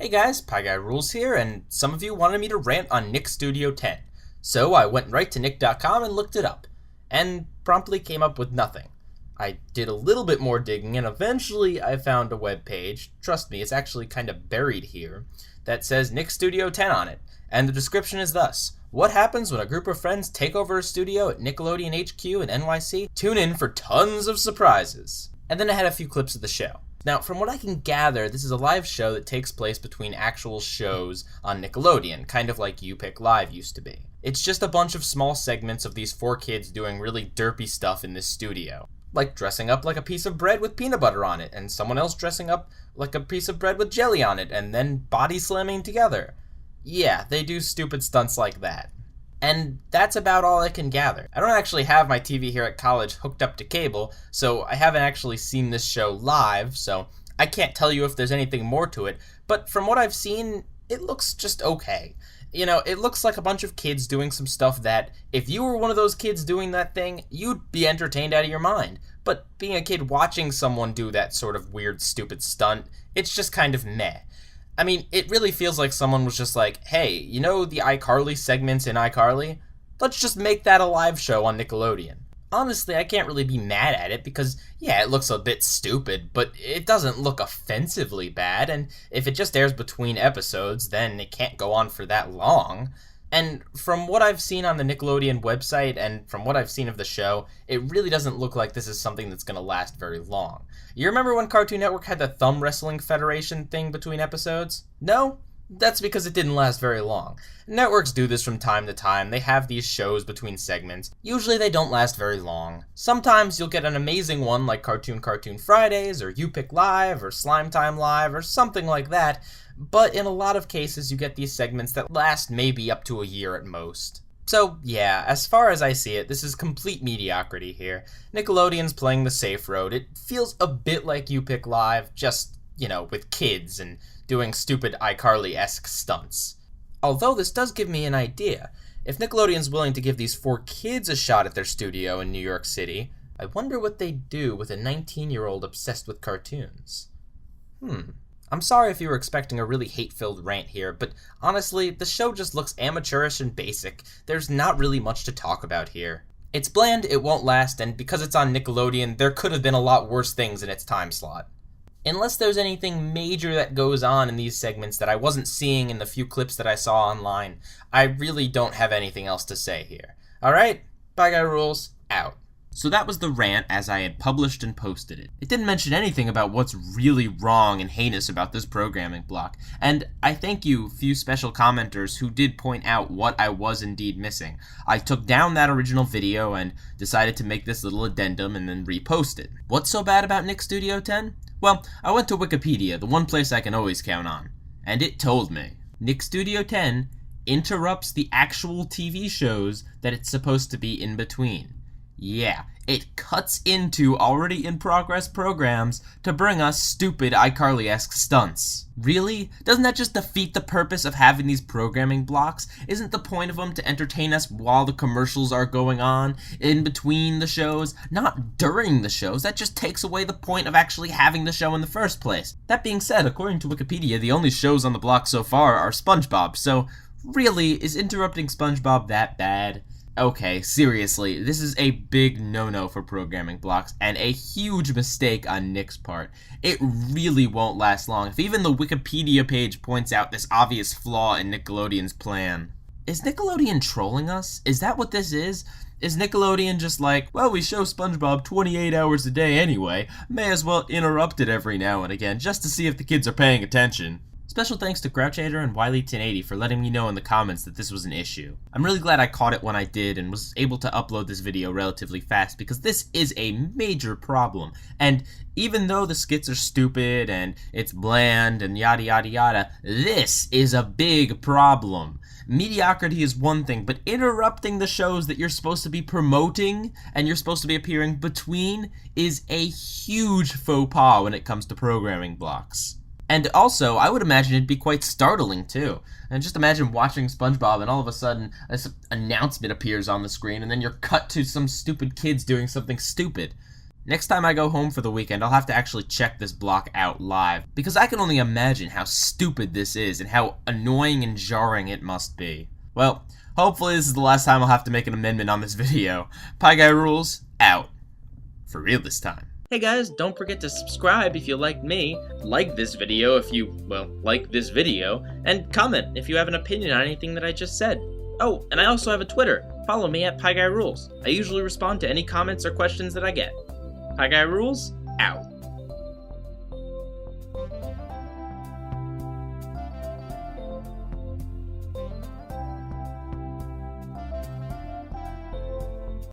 Hey guys, Pie Guy Rules here, and some of you wanted me to rant on Nick Studio 10. So I went right to nick.com and looked it up, and promptly came up with nothing. I did a little bit more digging, and eventually I found a web page, trust me, it's actually kind of buried here, that says Nick Studio 10 on it, and the description is thus: what happens when a group of friends take over a studio at Nickelodeon HQ in NYC? Tune in for tons of surprises. And then I had a few clips of the show. Now, from what I can gather, this is a live show that takes place between actual shows on Nickelodeon, kind of like You Pick Live used to be. It's just a bunch of small segments of these four kids doing really derpy stuff in this studio. Like dressing up like a piece of bread with peanut butter on it, and someone else dressing up like a piece of bread with jelly on it, and then body slamming together. Yeah, they do stupid stunts like that. And that's about all I can gather. I don't actually have my TV here at college hooked up to cable, so I haven't actually seen this show live, so I can't tell you if there's anything more to it, but from what I've seen, it looks just okay. You know, it looks like a bunch of kids doing some stuff that, if you were one of those kids doing that thing, you'd be entertained out of your mind. But being a kid watching someone do that sort of weird, stupid stunt, it's just kind of meh. I mean, it really feels like someone was just like, hey, you know the iCarly segments in iCarly? Let's just make that a live show on Nickelodeon. Honestly, I can't really be mad at it because, yeah, it looks a bit stupid, but it doesn't look offensively bad, and if it just airs between episodes, then it can't go on for that long. And from what I've seen on the Nickelodeon website and from what I've seen of the show, it really doesn't look like this is something that's going to last very long. You remember when Cartoon Network had the Thumb Wrestling Federation thing between episodes? No? That's because it didn't last very long. Networks do this from time to time. They have these shows between segments. Usually they don't last very long. Sometimes you'll get an amazing one like Cartoon Fridays, or You Pick Live, or Slime Time Live, or something like that, but in a lot of cases you get these segments that last maybe up to a year at most. So yeah, as far as I see it, this is complete mediocrity here. Nickelodeon's playing the safe road. It feels a bit like You Pick Live, just, you know, with kids and doing stupid iCarly-esque stunts. Although this does give me an idea. If Nickelodeon's willing to give these four kids a shot at their studio in New York City, I wonder what they'd do with a 19-year-old obsessed with cartoons. I'm sorry if you were expecting a really hate-filled rant here, but honestly, the show just looks amateurish and basic. There's not really much to talk about here. It's bland, it won't last, and because it's on Nickelodeon, there could have been a lot worse things in its time slot. Unless there's anything major that goes on in these segments that I wasn't seeing in the few clips that I saw online, I really don't have anything else to say here. Alright? Bye Guy Rules, out. So that was the rant as I had published and posted it. It didn't mention anything about what's really wrong and heinous about this programming block, and I thank you, few special commenters who did point out what I was indeed missing. I took down that original video and decided to make this little addendum and then repost it. What's so bad about Nick Studio 10? Well, I went to Wikipedia, the one place I can always count on, and it told me Nick Studio 10 interrupts the actual TV shows that it's supposed to be in between. Yeah, it cuts into already in progress programs to bring us stupid iCarly-esque stunts. Really? Doesn't that just defeat the purpose of having these programming blocks? Isn't the point of them to entertain us while the commercials are going on, in between the shows, not during the shows? That just takes away the point of actually having the show in the first place. That being said, according to Wikipedia, the only shows on the block so far are SpongeBob, so really, is interrupting SpongeBob that bad? Okay, seriously, this is a big no-no for programming blocks, and a huge mistake on Nick's part. It really won't last long, if even the Wikipedia page points out this obvious flaw in Nickelodeon's plan. Is Nickelodeon trolling us? Is that what this is? Is Nickelodeon just like, well, we show SpongeBob 28 hours a day anyway, may as well interrupt it every now and again, just to see if the kids are paying attention? Special thanks to Grouchhater and Wiley1080 for letting me know in the comments that this was an issue. I'm really glad I caught it when I did and was able to upload this video relatively fast because this is a major problem. And even though the skits are stupid and it's bland and yada yada yada, this is a big problem. Mediocrity is one thing, but interrupting the shows that you're supposed to be promoting and you're supposed to be appearing between is a huge faux pas when it comes to programming blocks. And also, I would imagine it'd be quite startling, too. And just imagine watching SpongeBob and all of a sudden this announcement appears on the screen and then you're cut to some stupid kids doing something stupid. Next time I go home for the weekend, I'll have to actually check this block out live, because I can only imagine how stupid this is and how annoying and jarring it must be. Well, hopefully this is the last time I'll have to make an amendment on this video. Pie Guy Rules, out. For real this time. Hey guys, don't forget to subscribe if you liked me, like this video if you, well, like this video, and comment if you have an opinion on anything that I just said. Oh, and I also have a Twitter. Follow me at Pie Guy Rules. I usually respond to any comments or questions that I get. Pie Guy Rules, out.